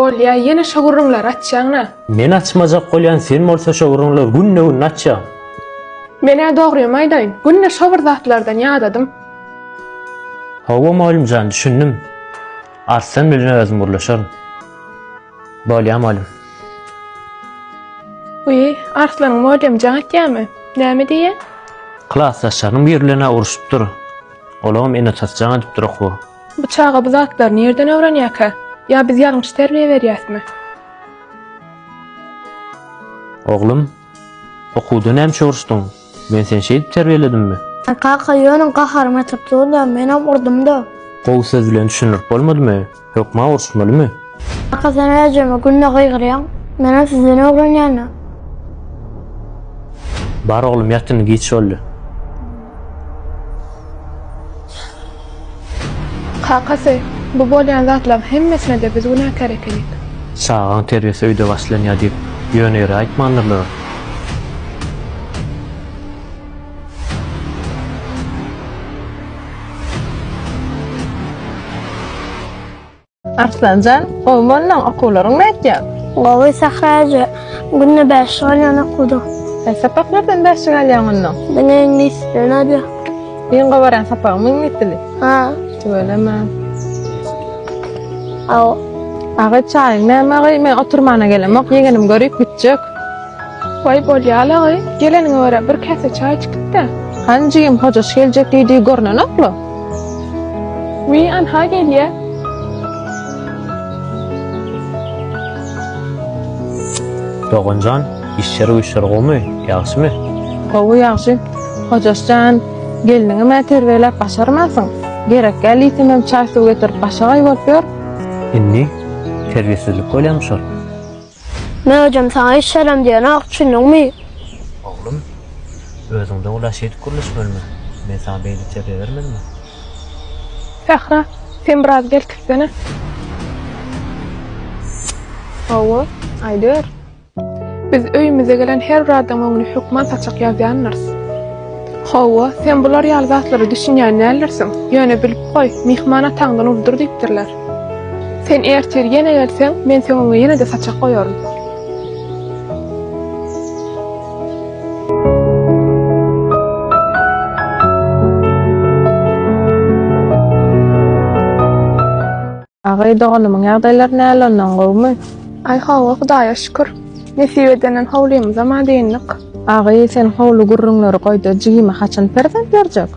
Bolya yine şogurunlar açýaňna. Men açmajak bolýan sen bolsa şogurunlar günne-gün açýa. Mene dogryam aýdaýyn. Günne şobur zatlardan ýadadym. Hawa malum jan düşündim. Arsan bilen özüm burlaşarım. Bolýa malum. Uy, arslanyň modem jaňatýamy? Näme diýe? Klassdaşlaryň birlerine uruşup dur. Olam ene çatjaň edip duraq. Bu çağa bu zatlar nerden öwrenýär? Ya biz ýalňyş terbiýe berýäsmi? Oglum, okuwdan hem şoruşdyň. Men sen şeýdip terbiýeledimmi? Kaka ýönüň gaharma tapdyda menem urdum da. Gowy söz bilen düşünürip bolmadymy? Hökma uruşmalymy? Kaka sen äjeme günne gygyrýan. Menem sizden öwrenýärne. Bar oglum ýatyny giç boldy. Kakasy, bu bolýan zatlar hemmesine de biz günäkär ekenik. Çağan terbiýesi öýde başlanýar diýip ýöneýär aýtmandylar. Arslanjan, oýmanlaň okuwlaryň näçe? Gowy Sahraja günne 5 ýyl okudy. Sapaklardan başyň alýanyň. Beni ingilisden ady. Ýen gawaran sapagym ingilisli. Ha, Söyleme. aw. Aga çaýyň näme men oturmana gelemek ýegenim görüp gitjek. Vay bolýalagy, geleniň öre bir kese çaý çykdy. Hanjym hojaş geljek diýdi görnenoklu. Wi an ha gelýär. Dogunjan, işleri gomy, ýaşmy? Gowy ýaşy. Hojaşjan geliniňi mä terbiýelep başarmasyň. Gerek gelýtim hem çaý suw getirip başagy bolup ber. Inni terbiýesizlik bolýanmyşar. Men hocam sana hiç selam diýen akçynňmy? Oglum, özüňde ulaşy edip gurulmalymy? Men sana beýle terbiýe bermedimmi? Sahra, sen biraz gel kitsene. Hawa, aýdyr. Biz öýümüze gelen her bir adam öňüne hukman saçak ýazýanlarys. Hawa, sen bular ýaly zatlary düşünýän nälersiň? Ýöne bilip goý, mihmana taňdan uldur diýipdirler. Sen erter ýene gelseň, men seňe ýene de saçak goýarym. Agay doganymyň ýagdaýlary näle ondan gowmy? Ay Hawa, Hudaýa şükür. Nesip edenen howlymyz ama deýinlik. Agay sen howlu gurrunlary goýdy, jigime haçan perzent berjek?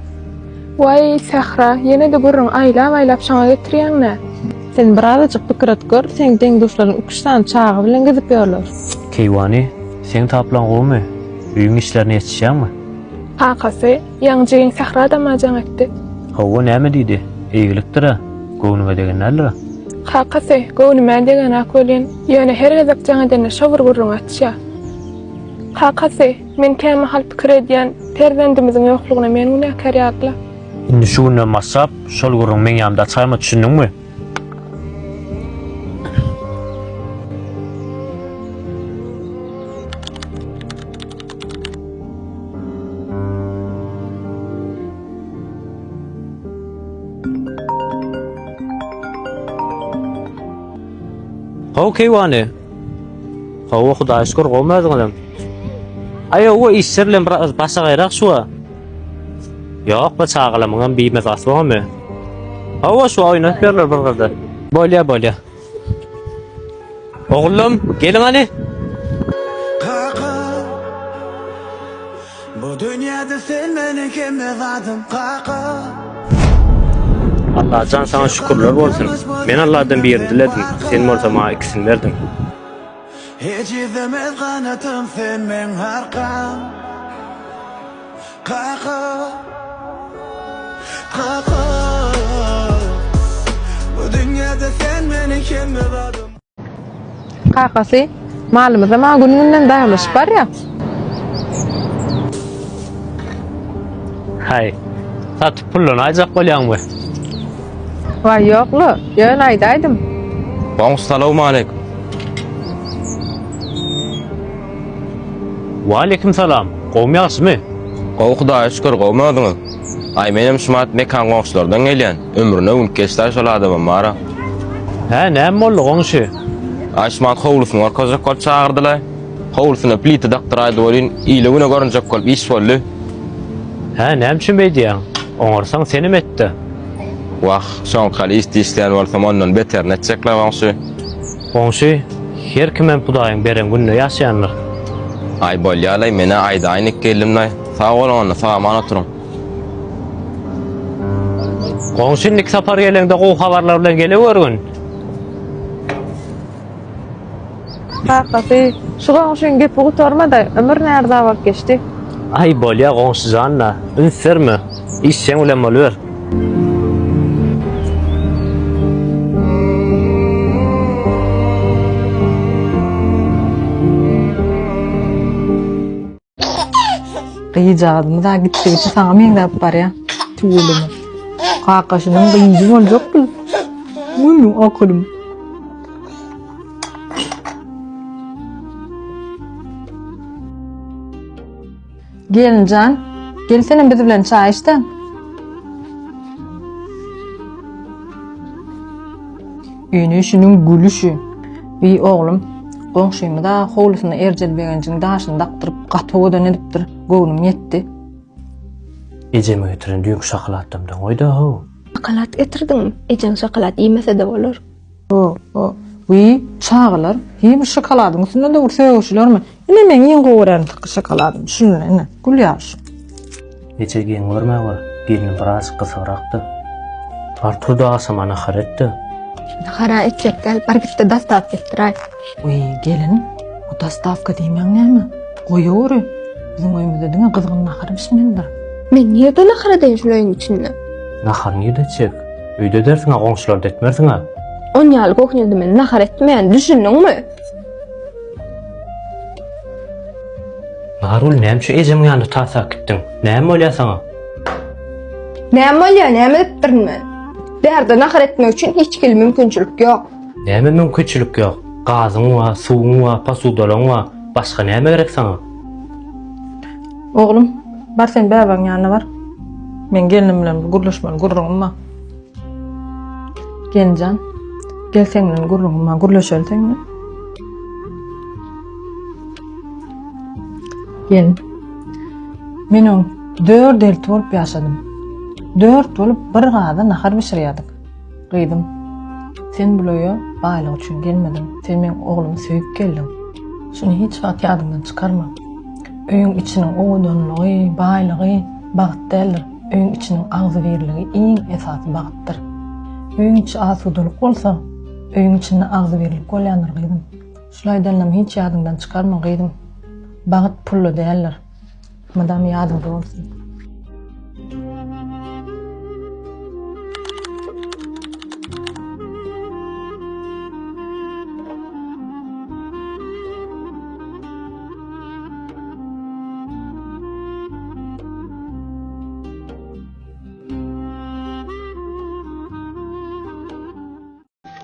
Vay Sahra, ýene de gurrun aýlap şoňa getirýäňne. Sen birazajyk pikir etkör, sen deň dostlaryň 3 sany çagy bilen gezip ýörler. Keýwany, sen taplan gomy? Üýüň işlerini ýetişýärmi? Kakasy, ýaňjyň Sahra da majaň etdi. Hawa näme diýdi? Eýgilikdir. Gownuňa degen näler? Kakasy, gownumy degen akölin, ýöne her gezek jaňa şowur gurrun atýa. Kakasy, men käme hal pikir edýän perzendimiziň ýoklugyna men günäkär ýagla. Indi şu günden masap, şol gurrun men ýamda çaýma düşündiňmi? Hawa keýwany. Hawa Hudaýa şükür gowmadyňam. Aýa o işlerle biraz başa gaýrak şuwa. Ýok, bu çağılamyň bir mezasy barmy? Hawa şu oýnap berler bir gyrda. Bolýa. Oglum, gelin hani. Kaka, bu dünyada sen meni kim evadım kaka. Allah can sana şükürler bolsun. Men Allah'dan birini diledim. Sen bolsa maňa ikisini berdim. Hiç izlemez kanatım sen men harkam. Kaka, kaka, bu dünyada sen meni kim evadım. Kakasy, malymyza ma gününden daýalyşyp bar ýa. Hay. Satyp pullany aýjak bolýanmy? Vay ýoklu, ýöne aýdaýdym. Assalamu alaikum. Wa aleykum salam. Gowum ýaşmy? Gowy Hudaýa şükür gowmadyňyz. Ay menem şumat mekan goňşulardan gelýän. Ömrüne gün geçtaş şol adamam mara. Ha, näme boldy goňşy? Aşman hovlusunu arkadaşlar kol çağırdılar. Hovlusuna plita daktıraydı olin, iyiliğine görünecek kol iş oldu. Ha, näme beýdiň? Oňarsaň senim etdi. Vah, son kali isteýän bolsam ondan beter netjekler waňsy. Oňşy, her kimem Hudaýyň beren günne ýaşaýanlar. Ay bolýarly, mene aýda aýnyk gelimler. Sağ olun, sağ mana turun. Goňşynlyk sapar gelende gowy habarlar bilen gelebergin. Hakykatly, şu goňşyň gepi gutarmada ömür näde bak geçdi. Ay bolýa goňşyjanna, ünsirmi? İşçeň bilen bolýar. Gıýjadymy da gitdi sana meňdep barýa. Tuğulum. Kakaşynyň gıýjy boljakdy. Bunu okurym. Gelinjan, gelsene biz bilen çay içden. Ýöne şunun gülüşi. Bir oğlum, goňşymy da howlusyna erjelbegenjiň daşyny daktyryp gatowadan edipdir. Göwnüm ýetdi. Ejeme getiren düýük şokoladymdan oýda ho. Şokolad getirdiňmi? Ejen şokolad ýemese de bolar. Wy çağılar, bir şokoladyň üstünde de ursagşylarmy? Ine men ýen gowran şokoladym. Şunu ene, gül ýaş. Eje giň görme var. Gelin biraz gysyrakdy. Arturda asamana haretdi. Hara etjek gel, bargitte dastap getiray. Uy, gelin, o dastavka diýmän näme? Goýory. Bizim öýümizde diňe gyzgyn nahar bismillah. Men niýede nahara deýin şularyň içinde? Nahar niýede çek? Öýde dersiň, goňşylar detmersiň. On ýaly gokňydy men nahar etmeýän düşündiňmi? Narul näme ejemiň ýanyna tasak gitdiň? Näme bolýar saňa? Näme bolýar, näme etdirme? Derde nahar etmek üçin hiç kim mümkinçilik ýok. Näme mümkinçilik ýok? Gazyň wa, suwuň wa, pasudalaň wa, başga näme gerek saňa? Oğlum, bar sen bäbaň ýanyna bar. Men gelinim bilen gurlaşmaly gurrugma. Genjan, gel sen bilen gurrugma, gurlaşaldyňmy? Gel. Men 4 ýyl bolup ýaşadym. 4 bolup bir gada nahar bişirýärdik. Gydym. Sen buloýa baýlyk üçin gelmedim. Sen men oglumy söýüp geldiň. Şunu hiç wagt ýadymdan çykarma. Öýüň içiniň owdanlygy, baýlygy bagyt däldir. Öýüň içiniň agzy berligi iň esasy bagtdyr. Öýüň içi asudalyk bolsa, öýüň içinde agzy berlik bolýandyr gydym. Şulaýdan hiç ýadymdan çykarma gydym. Bagyt pully däldir. Madam ýadymda bolsun.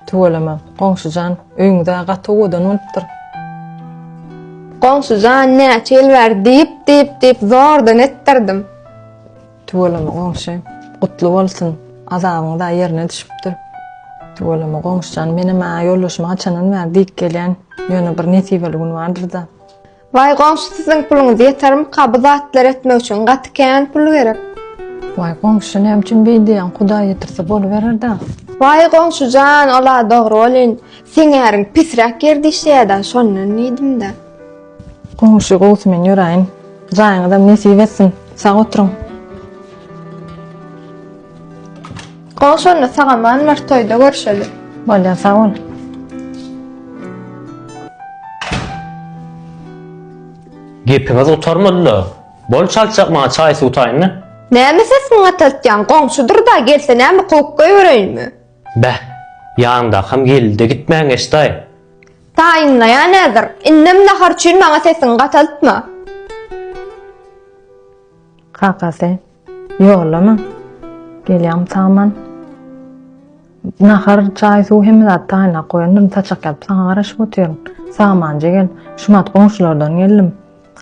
Tuğulama, goňşyjan öýüňde gatowadan unupdyr. Goňşyjan näçe ýyl dip zordan etdirdim. Tuğulama goňşy, gutly bolsun, azabyň da ýerine düşüpdir. Tuğulama goňşyjan menem ýollaşyma açanan bäri dik gelýän ýöne bir netibeli gün bardyr da. Vay goňşy siziň puluňyzy ýetermi? Kabuzatlar etmek üçin gatykän pul gerek. Vay goňşy näme üçin beýdiň? Hudaý ýetirse boluberer da. Vay goňşyjan, ola dogry bolyn. Seňäriň pisrak ýerde işleýärdi, şondan diýdim da. Goňşy gowsy men ýöräýin. Jaýyňda nesip etsin. Sag oturuň. Goňşyny sagaman bir toýda görüşeli. Bolýar, sag ol. Gepiňiz utarmadylar. Bol çalçak maňa çaý suwtaýynmy? Näme sesini atatjan goňşudyr da gelse näme goýup goýberýinmi? Bäh, ýanynda ham geldi gitmäň eşdaý. Taýynla ýa nädir? Innem nahar üçin maňa sesini gataltma. Kakasy, ýollama. Gelýär taman. Nahar çaý suw hem zat taýyna goýandym, taçak ýalyp saňa garaşyp oturýarym. Samanja gel, şumat goňşulardan geldim.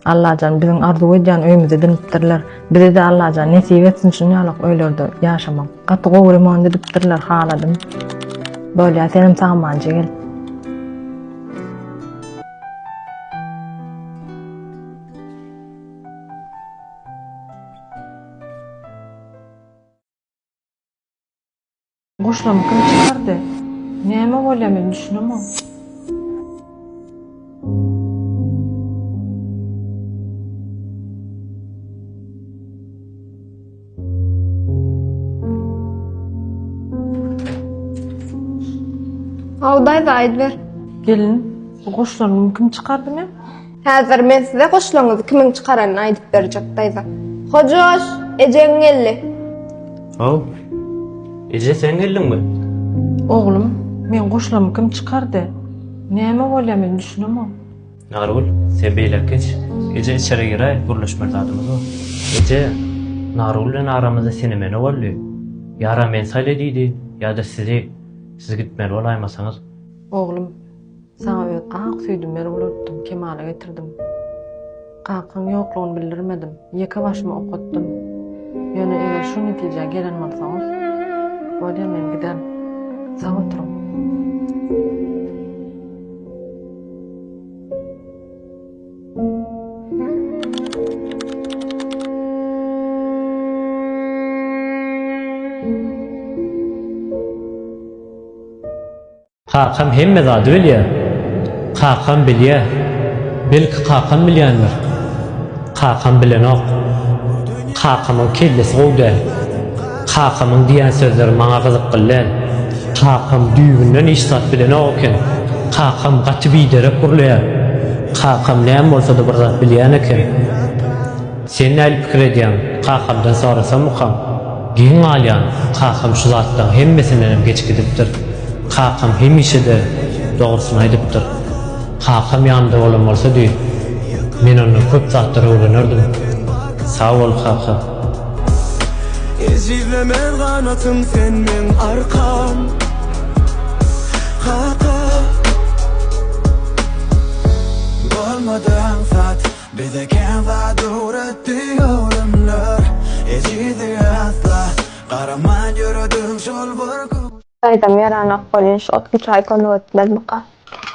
Allahan biziň arzu edýän öýümizde dinipdirler. Bize de Allahan nesip etsin şunu ýalyk öýlerde ýaşamak. Gaty gowrymon edipdirler haladym. Bolýa senim samanja gel. Goşlamy kim çıkardy? Näme bolýar düşünemem. Awday zaýdyr. Gelin, bu goşlamy kim çıkardy men? Häzir men size goşlaňyzy kimiň çykaranyny aýdyp berjek daýza. Hojoş, ejeň geldi. Hov. Ece sen geldiňmi? Oglum, men goşlamy kim çıkardy? Näme bolýar düşünemem. Narul, sen beýlek geç. Ece içeri giray, burlaşmardadymyz o. Ece, Narul bilen aramyzda seni meni boldy. Yara men saýla diýdi, ýa-da siz gitmeli bolaýmasaňyz. Oglum, sana öýet ak süýdüm beri bolatdym, kemale getirdim. Kakyn ýoklugyny bildirmedim, ýeke başyma okutdym. Ýöne eger şu netije gelen bolsaňyz, bolýar men giderim. Sag oturum. Kakam hemme zady bilýär. Kakam bilýär. Belki kakam bilýändir. Kakam bilenok. Kakamyň kellesi gowdy. Kakamyň diýen sözleri maňa gyzyk gylýar. Kakam düýbünden işsat bilenok eken. Kakam gaty biderek gurulýar. Kakam näme bolsa-da bir zat bilýän eken. Sen näme pikir edýäň? Kakamdan sorasam mukam. Giň alýan. Kakam şu zatdan hemmesinden geç gidipdir. Kakam hemişe-de dogrusyny aýdypdyr. Kakam ýanymda bolan bolsa diýip, men onu köp zatlara öwrenirdim. Sag bol kaka. Ezilmemen kanatım sen men arkam Kaka Olmadan zat bize ken zat öğretti ölümler Ezildi asla Karaman yürüdüm şol burku Daýdam ýaranak bolýan şu otky çaý konu ötmezmika.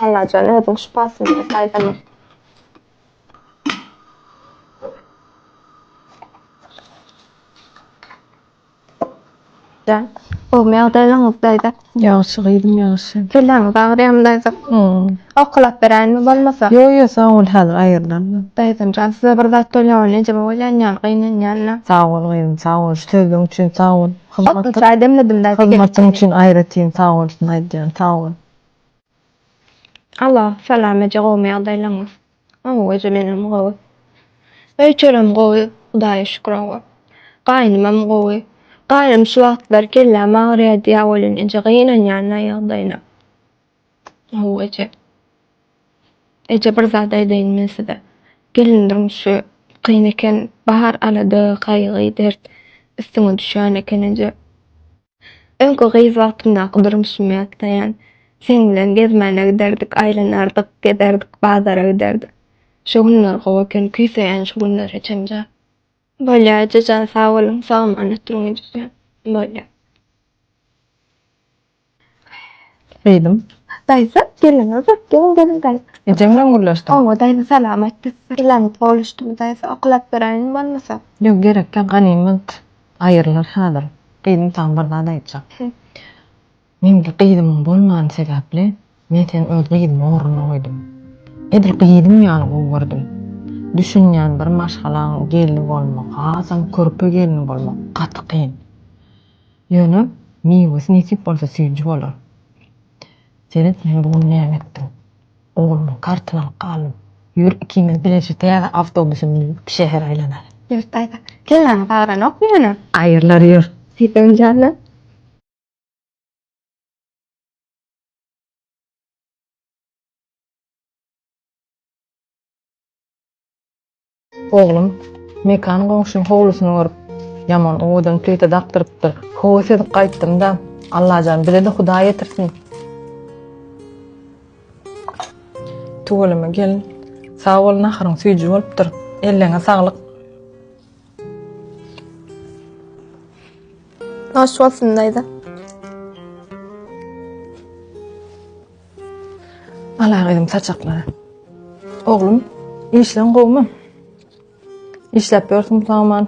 Allajan özüň şupasyny daýdam. Jan, o meýagdaýlaňyz daýda. Ýagşy gyýdym ýagşy. Keläňiz agyrýam daýda. Okulap beräýinmi bolmasa? Yo, sag ol, häzir aýyrdan. Daýdam jan size bir zat bolýan näme bolýan ýan gynanýan. Sag ol, gyýdym, sag ol. Sözüň üçin sag ol. Otky çaý demledim daýda. Hyzmatyň üçin aýratyn sag ol, aýdýan, sag ol. Allah salamece meýagdaýlaňyz. O uje menim gowy. Öýçelem gowy, Hudaýa şükür gowy. Gaýnymam gowy. Gaýrym şu wagtlar gelläm agyrýar diýä bolýan ije gynanýan ýagdaýyna. O uje. Ece bir zat aýdaýyn men size. Gelindiň şu kyn eken, bahar alady, gaýgy, dert üstüňe düşýän eken ije. Öňkü gyz wagtymda gydyrym sümýätdaýan. Sen bilen gezmäne giderdik, aýlanardyk, giderdik, bazara giderdik. Şu günler gowy eken, küýseýän şu günler heçemja. Bolýar, jan sag bolun, sagmanyp duruň ije. Bolýar. Gyýdym. Daýsa, geliniz, gelin daýsa. Ejem bilen gurlaşdym. O daýsa salamat düşsün. Bilen boluşdum daýsa, okulap beräýin bolmasa. Ýok, gerekkä ganymet aýrylar häzir. Gyýdym taň bir zat aýtjak. Men gyýdym bolman sebäpli, men sen öz gyýdym oruny goýdum. Edil gyýdym ýaly gowurdum. Düşünýän bir maşgalaň gelini bolmak, hasam körpe gelini bolmak gaty kyn. Ýöne miwes nisip bolsa süýji bolar. Sen men bugun näme etdim? Oğlum kartını alıp kaldım. Yürü ikimiz birleşip ya avtobüsüm şehir aylanar. Ýurt daýsa. Gelin bagran okýany. Ayrılar yür. Siten janna. Oğlum mekan goňşuň howlusyny görüp yaman oýdan plita daktyrypdyr. Howsy edip gaýtdym da Allahan bize de Huda getirsin. Tuğulama gelin. Sağ ol nahrın süýji bolupdyr. Elleňe saglyk. Hoş bolsun daýda. Alagym saçaklary. Oğlum, işleň gowmy? İşläp ýörsiň bu zaman.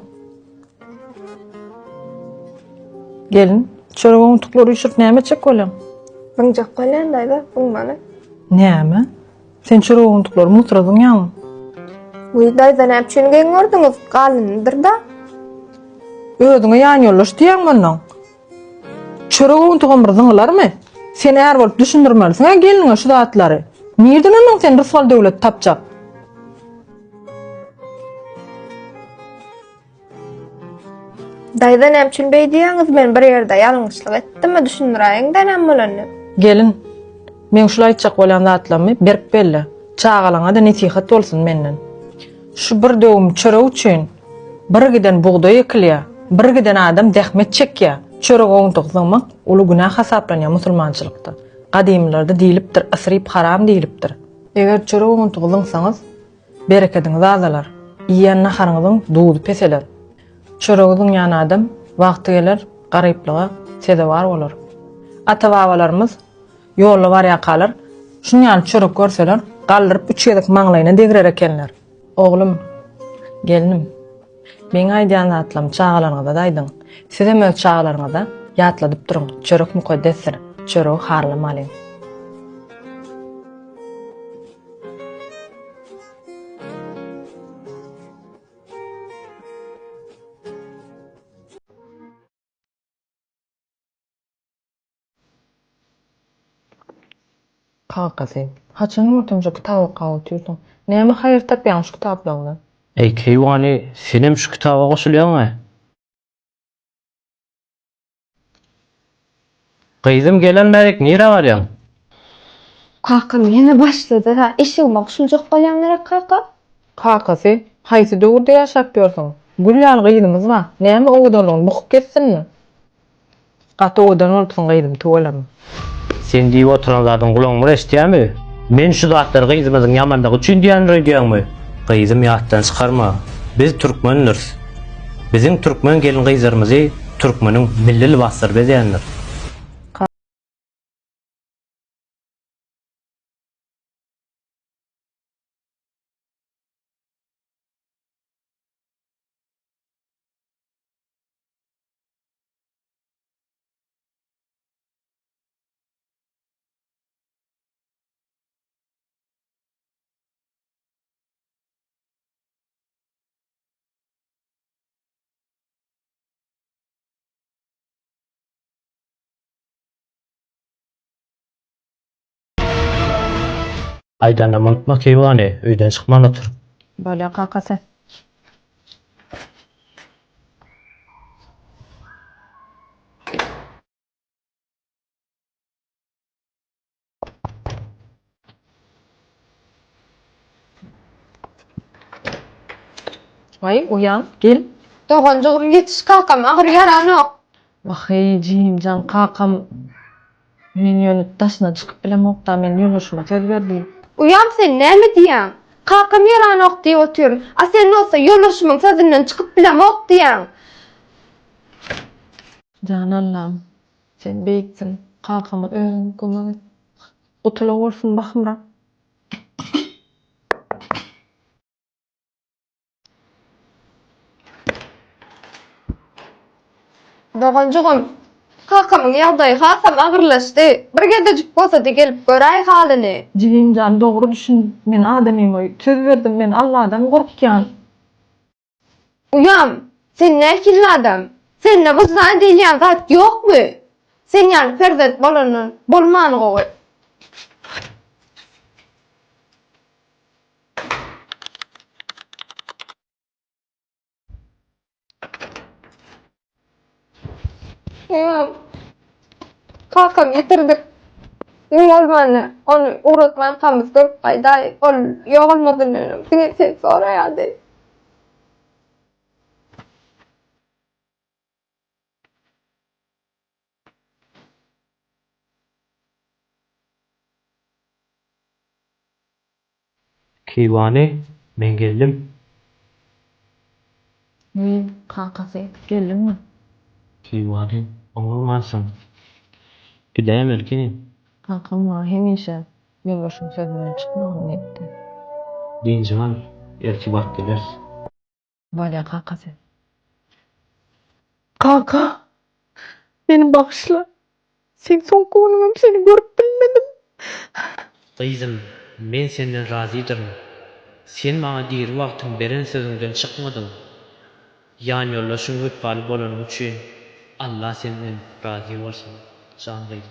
Gelin, Çörüğün tuklary üşürt näme çek bolan? Bıngcak bolýan daýda, bıngmaly. Näme? Sen çörüğün tuklary mutradyň ýa-mı? Bu daýda näçe geň gördüňiz? Galyndyr da. Özüňe ýan ýollaş diýen bolan. Çörüğün tugamyrdyňlarmy? Sen her bolup düşündirmelisin. Ha geliniňe şu datlary. Nerden anlaň sen rysgal döwlet tapjak? Daýda näçe beýdiýäňiz? Men bir ýerde ýalňyşlyk etdimmi? Düşündiräýiň da näme bolany? Gelin. Men şulay aýtjak bolan zatlamy berip belle. Çağalaňa da nesihat bolsun menden. Şu bir döwüm çörek üçin bir giden buğday ekilýär. Bir giden adam zähmet çekýär. Çörek oňtugzymak uly günah hasaplanýar musulmançylykda. Gadimlerde diýilipdir, asryp haram diýilipdir. Eger çörek oňtugzyňsaňyz bereketiňiz azalar. Iýen naharyňyzyň duýdy peseler. Çöregiň ýany adam wagty geler, garyplyga sezewar bolar. Ata-babalarymyz ýolly barýa kalar. Şunýaly çörek görseler, galdyryp üç ýedek maňlaýyna degirer ekenler. Oglum, gelinim. Men aýdýan atlam çağalaryňyza daýdyň. Siz hem öz çağalaryňyza ýatladyp duruň. Çörek mukaddesdir. Çörek harlamaly. Kakasy, haçan mutumja kitap okuýar ýurduň. Näme haýır tapýan şu kitaplardan? Ey Keýwany, senem şu kitaba goşulýaň-a? Gyzym gelenmädik, nire barýaň? Kakam ýene başlady ha. Eşigime guşuljak bolýan gerek kaka. Kakasy, haýsy döwürde ýaşap ýörsiň? Gülýan gyýdymyz ba? Näme ogdanlygyny bukyp ketsinmi? Gaty ogdan oltun gyýdym towalarym. Sen diýip oturan zadyň gulagyny eşitýärmi? Men şu zatlary gyzymyzyň ýamanlygy üçin diýenler diýäňmi? Gyzym ýatdan çykarma. Biz türkmenleriz. Biziň türkmen gelin gyzlarymyzy türkmeniň milli libaslar bezýänler. Aýdana unutma Keýwany, öýden çykman otur. Bolýa kakasy. Vay, uyan, gel. Doganjygym ýetiş kakam agyr ýaranok. Vahy, jimjan kakam. Men ýöne daşyna çykyp bilemokda men ýoluşyma söz berdim. Uyam sen näme diýäň? Kakam ýaranok diýip oturýar. A sen olsa ýoluşmyň sözünden çykyp bilemok diýäň. Can Allah'ım, sen beýiksin. Kakamy özüň gulagy. Gutula bolsun bakymra. Doganjygym, kakamyň ýagdaýy hasam agyrlaşdy. Bir gedejik bolsa da gelip göräý halyny. Jimjan dogry düşün. Men adamymy söz berdim, men Allah'dan gorkýan. Uyam, sen näkil adam? Sen ne bu zan diýen zat ýokmy? Sen ýani perzent bolany, bolmany gowy. Uyam, kakam ýetirdik. Ýolmany, onu uğratman kamyz görüp gaýdaý. Ol ýogalmadyny, sen soraýady. Keýwany, men geldim. Kakasy, geldinmi? Keýwany, oňlanmansyn. Gidäm erkenim. Kakam hemişe ýoluşyň sözünden çykmagyny etdi. Diýinjiňam erki wagt geler. Bolýa kakasy. Kaka. Beni bağışla. Sen son konuğum, seni görüp bilmedim. Kızım, men senden razıydırım. Sen bana diýir wagtyň beren sözüňden çykmadyň. Ýan ýoldaşyň ötpal bolanyň üçin Allah senden razı bolsun. Can kızım.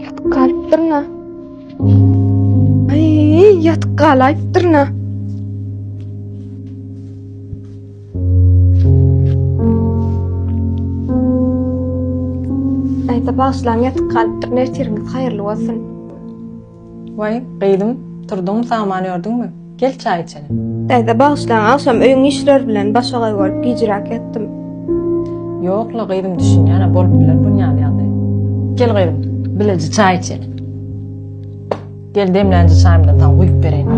Yatıp kalypdyrna. Ay, yatıp galaypdyrna. Aýta başlam yatıp kalypdyrna, eşeriňiz haýyrly bolsun. Vay, gıydym, turduň saman ördüňmi? Gel çay içelim. Aýta başlam, akşam öýüň işler bilen başa goýup gijrak etdim. Yokla gıydym düşün yana bolup biler bu ýaly ýagdaý. Gel gıydym, bileji çay içelim. Gel demlenji çaýymdan tam goýup bereýin.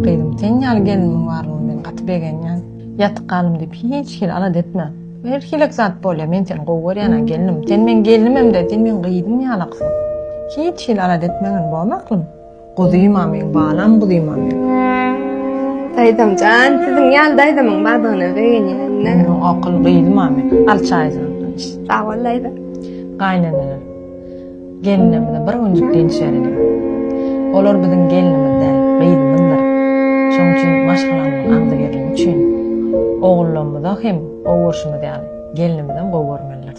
Gıydym, sen ýaly geliniň barlygyny men gaty begenýän. Yatyp kalym diýip hiç hil alat etme. Her hilek zat bolýar, men seni gowurýan gelinim. Sen men gelinimem de, sen men gıydym ýalaksyň. Hiç hil alat etmegen bolmaklym. Gudyma men, balam gudyma men. Daýdam jan, siziň ýaly daýdamyň badygyny beýenýän. Men akyl gıydyma men. Al çaýjy. Sag ol daýda. Gaýnanalar. Gelinimde bir öňjük gençlerini. Olar biziň gelinimizden gıydymyzdyr. Şoň üçin maşgalamyň agdyrlygy üçin oğullarymyza hem gowurşymyz ýaly gelinimizden gowurmalylar.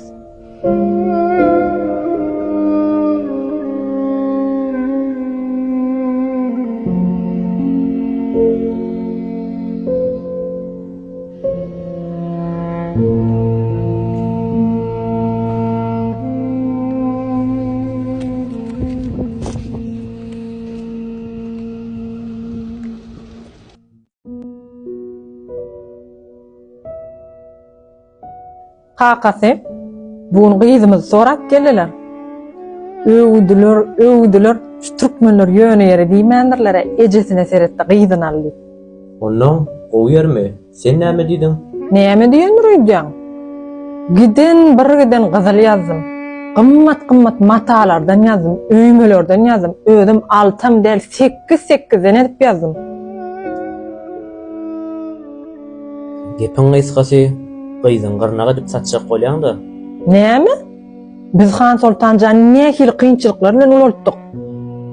Kakasy, bugun gyzymyzy sorak geldiler. Öwdüler, şu türkmenler ýöne ýere diýmendirlere ejesine seretde gyzyn aldy. Ondan o yermi? Sen näme diýdiň? Näme diýendirýän? Giden bir giden gazyl ýazdym. Gymmat matalardan ýazdym, öýmelerden ýazdym. Özüm altam del 8 edip ýazdym. Gepiň gysgasy, gyzyň gyrnaga dip satjak bolýan-da. Näme? Biz Han Sultanjan nähil kynçylyklar bilen ulutdyk.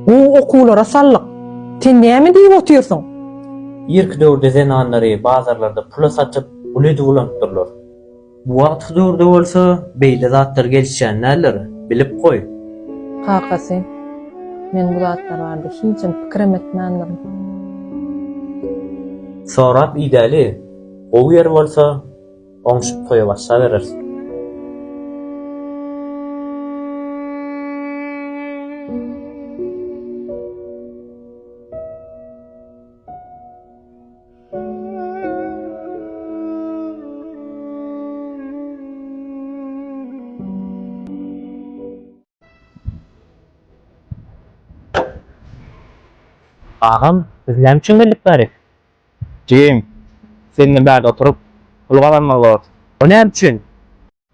Bu okuwlara sallyk. Sen näme diýip oturýarsyň? Irk döwürde zenanlary bazarlarda pula satyp pul edip ulantypdyrlar. Bu wagt döwürde bolsa beýle zatlar gelişýän näler bilip goý. Kakasy, men bu zatlar barada hiçim pikirim etmändir. Sorap ideali, o yer bolsa oňşup goýa başla berersiň. Agam, biz näme üçin gelip bärik? Jim, seninle bärde oturup pul galanmak bolup. O näme üçin?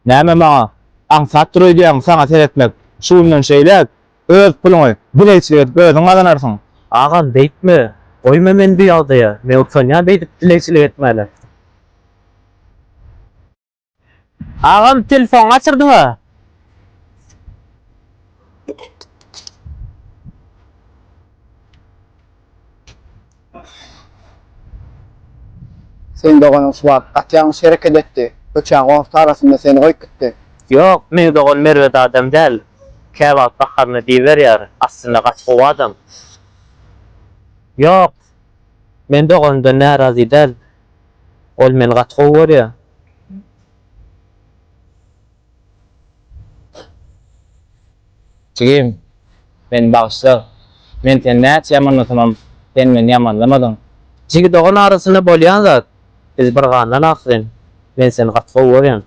Näme maňa? Aňsat duruýan saňa seretmek, şu bilen şeýlek, öz puluňy bileçlik edip özüň galanarsyň. Agam beýtme. Oýma men bu ýagdaýa. Men oksanýa beýdip dileçilik etmäler. Agam telefon açyrdyňa. Sen doğan suat atyan şereket etti. Bıçağın orta arasında seni koyup gitti. Yok, men dogan merwet adam däl. Kebap bakarny diýberýär. Aslynda gaçgy adam. Yok. Men doganda narazy däl. Ol men gaçgy görýär. Jim, men bagşla. Men sen näçe ýamanlatamam, sen meni ýamanlamadyň. Jigi dogan arasynda bolýan zat. Biz bir gandan aksyn. Men seni gaçgy görýän.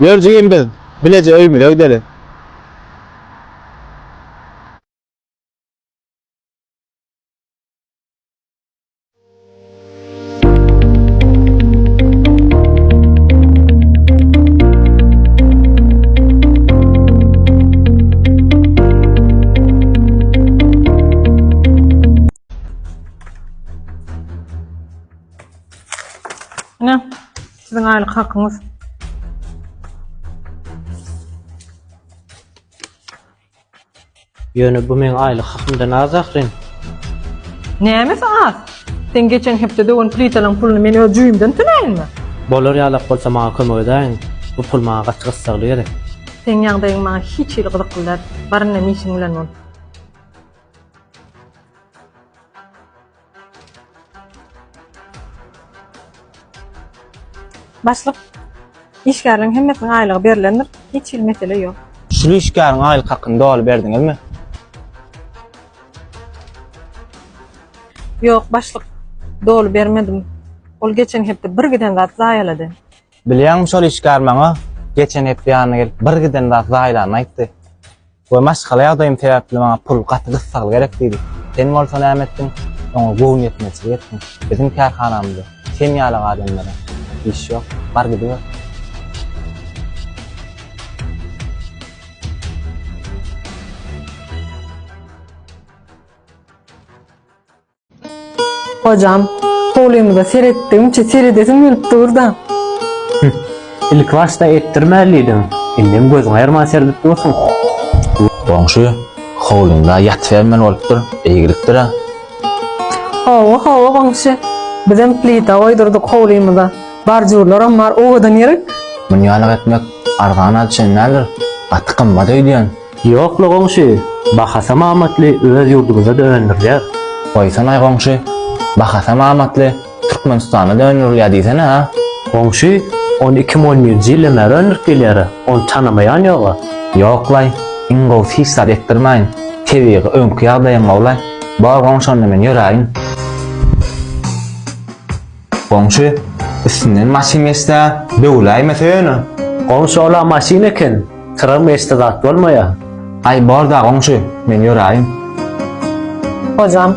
Ýör Jim biz, bileje öýmeli öýdeli. Ne? Sizin aylık hakkınız. Ýöne bu meň aýlyk hakymdan azakdyn. Nämes az? Sen geçen hepde de on plitalan pulunu men öz jüýümden tünäýinmi? Bolar ýalak bolsa maňa kömek edäň. Bu pul maňa gaç gyssaly gerek. Sen ýagdaýyň maňa hiç ýyl gyzyklar. Barynda mişiň bilen bol. Başlyk, işgärliň hemmesiniň aýlygy berilendir. Hiç ýyl mesele ýok. Şu işgäriň aýlyk hakyny dol berdiňizmi? Ýok, başlyk. Dolu bermedim. Ol geçen hepde bir giden zat zaýalady. Bilýäňmi şol işgär maňa geçen hep ýanyna gelip bir giden zat zaýlany aýtdy. Bu maşgala ýagdaýym sebäpli maňa pul gaty gyssaly gerek diýdi. Sen bolsa näme etdiň? Oňa gowy etmesi etdiň. Bizim kärhanamyzda sen ýaly adamlara iş ýok, bar gidiyor. Hocam, kolymyza seretdim, seredesim gelip durda. İlk başta ettirmäliydin. Indem gözüň aýyrman serdip dursun. Goňşy, howlunda ýat vermen bolupdyr, eýgilikdir ha. Hawa goňşy. Bizem plita oýdurdyk kolymyza. Bar jurlaram bar owadan ýerek. Munýalyk etmek arzan alçyn näler? Gaty kymmat öýdýän. Ýokla goňşy, bahasa mamatly öz ýurdumyza dönürler. Goýsan aý goňşy, bahasa mamatly Türkmenistana dönürler diýsen ha. Goňşy, 2011-nji ýyly öňürip gelýär. Onu tanamaýan ýok. Ýoklay, ingo fisat etdirmäň. Tebigi öňkü ýagdaýyň bolay. Bar goňşany men ýöräýin. Goňşy, üstünden maşinesta döwläýme söýüni. Goňşy ola maşina eken, tırym estat bolmaýar. Ay bar da goňşy, men ýöräýin. Hocam,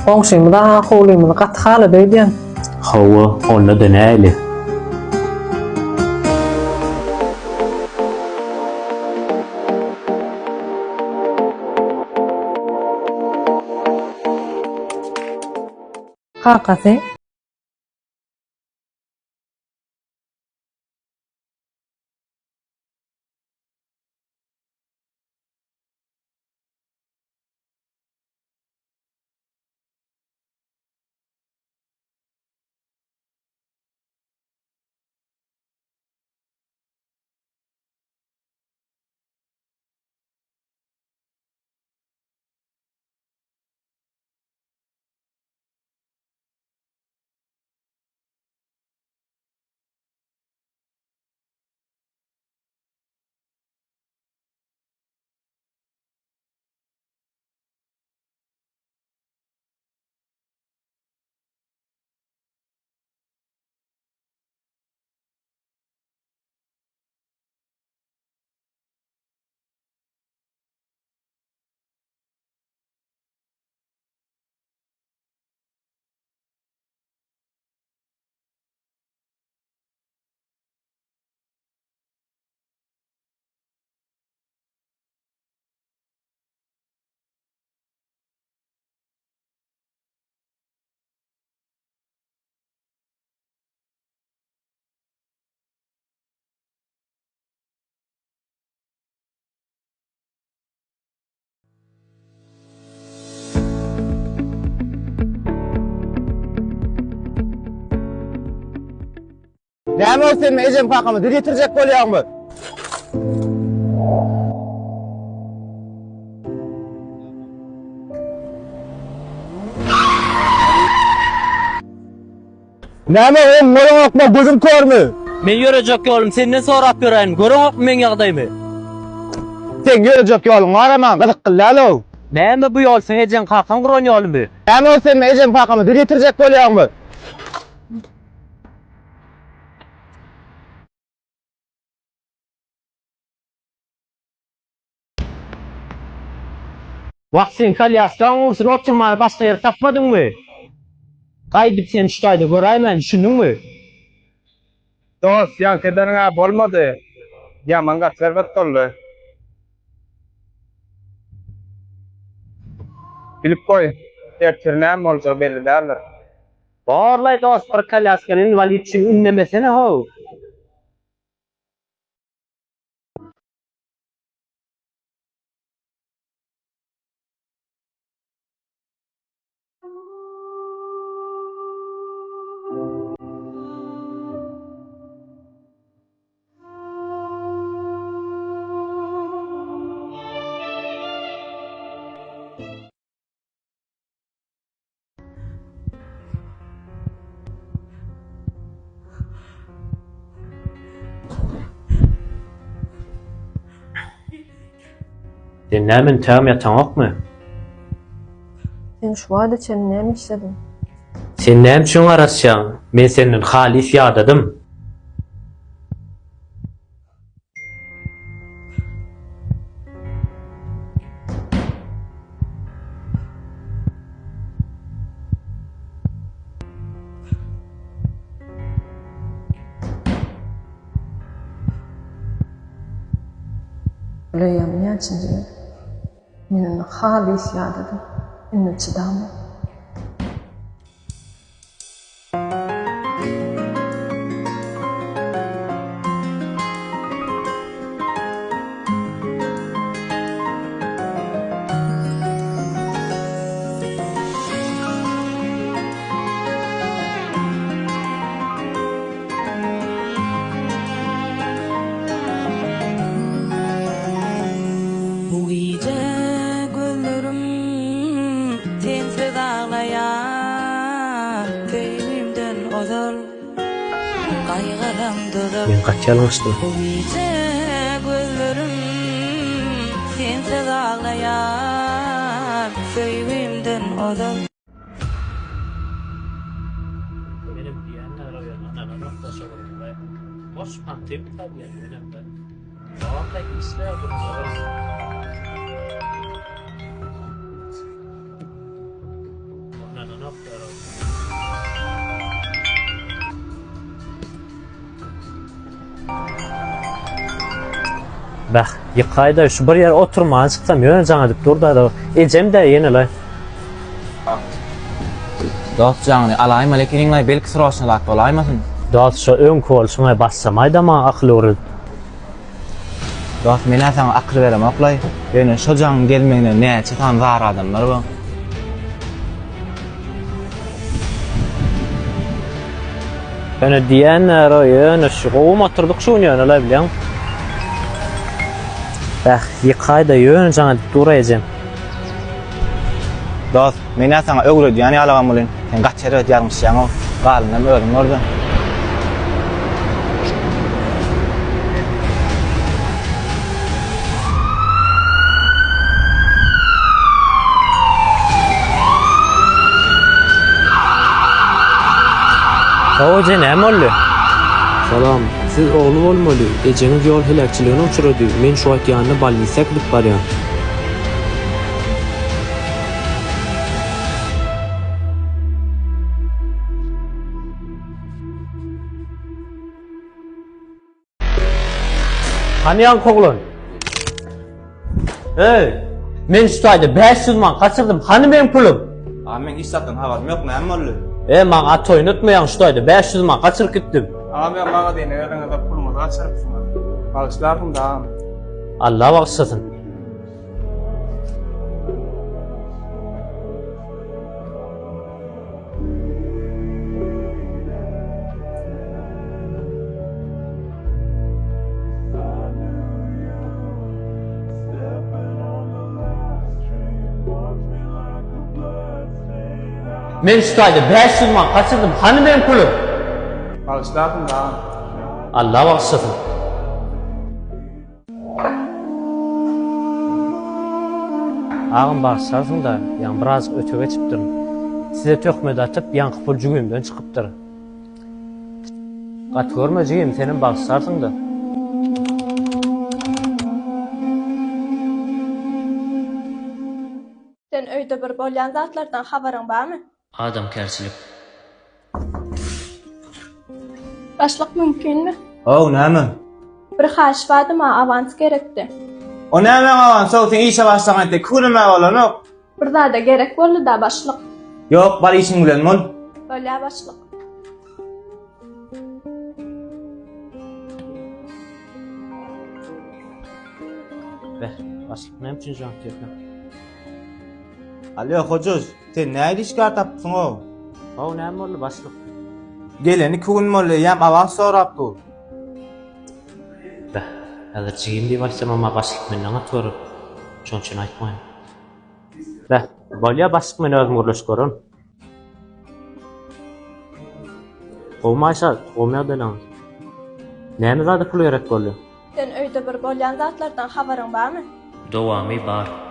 goňşymyza kolymyza gaty haly beýdin. Hawa, onda denäli. Kakasy. Näme sen ejem kakamy diretirjek bolýarmy? Näme o moraň okma gözüm körmü? Men ýörejek ýolum senden sorap ýöräýin. Görüňokmy men ýagdaýymy? Sen ýörejek ýolyň garaman, gyzyk gylýaly. Näme bu ýol sen ejen kakam guran ýolymy? Näme sen ejem kakamy diretirjek bolýarmy? Wagtyn kalýasdan ursun opçyma başga ýer tapmadyňmy? Gaýdyp sen şu gaýda göräýmen, düşündiňmi? Dost, ýa kederiňe bolmady. Ýa manga serwet boldy. Bilip koy, ertirnäm bolsa belli dälir. Barlay dost bir kalyaskan invalid üçün inlemesene ho. Dinlemin tam yatan ok mu? Sen şu wada çen näme işledin? Sen näme üçin araşýan? Men senden halis ýadadım. Bilýän näçinji? Meni halis ýadadım. Indi çydamy. Bu gece gözlerim sensiz ağlayan, feýlimden ozar, gaýgalandyryp. Men gaçalmışdym. Bu gece gözlerim sensiz ağlayan, feýlimden ozar. Benim diýenler oýanana nokta şoğulda. Boş pantym tabii benim de. Dağda işler durumda. Ondan nokta. Bak, yıkayda şu bir yer oturmağa çıksam yöne cana dip durda da. Ecem de yenilay. Dost jaňy alaýma lekin iňňe belki suraşyna lak bolaýmasyn. Dost şu ön kol şuna bassamayda ma akıl olur. Dost mena sana akıl berem oklay. Ýöne şu jaň gelmegine näçe tan zar adamlar bu. Öne diýenler oýany şu oturdyk şu ýöne bilen. Bak, yıkayda yöne cana dip durayacağım. Dost mena sana öwre diýany alagam bolan. Sen gaçere ýarmyşýan o. Galynam ölüm orada. Hoca näme boldy? Salam, siz oğlum olmaly. Ejeňiz ýol helakçylygyna uçrady. Men şu ýanyna balnisaga gidip barýan. Hanyan koglun? Hey, men şu taýda 500 man kaçırdım. Hani benim pulum? Men iş satdan habarym ýok, näme boldy? Man at oýnatmaýan şu taýda 500 man kaçyryp gitdim. Men maga diýen ýerňizde pulumy gaçyrypsyň. Bagşlarym da. Allah bagşlasyn. Men şu taýda 500 man kaçırdım. Hani benim pulum? Bagşlarym da. Allah bagşlasyn. Ağam bagşlarsın da, ýa biraz öte geçipdir. Size tökmedi atıp ýanky pul jügümden çykypdyr. Gat görmejigim senin bagşlarsın da. Sen öýde bir bolýan zatlardan habaryň barmy? Adam kärçilik. Başlyk mümkinmi? O näme? Bir haş badyma awans gerekdi. O näme awan soňra işe başlaňda kurma bolan ok. Bir zada gerek boldy da başlyk. Ýok, bar işiň bilen bol. Bolýa başlyk. Başlyk näme üçin jant ýetdi? Alo hojuz, sen näde işgär tapdyň o? Haw näme boldy başlyk? Geleni kugün molle ýam awaz sorapdy. Hazır çigindi bolsam ama başlyk menden atwar. Şoň üçin aýtmaýyn. Da, bolýa başlyk men özüm görleş görün. Olmaýsa, olmaýardylaň. Näme zady pul gerek boldy? Sen öýde bir bolýan zatlardan habaryň barmy? Dowamy bar.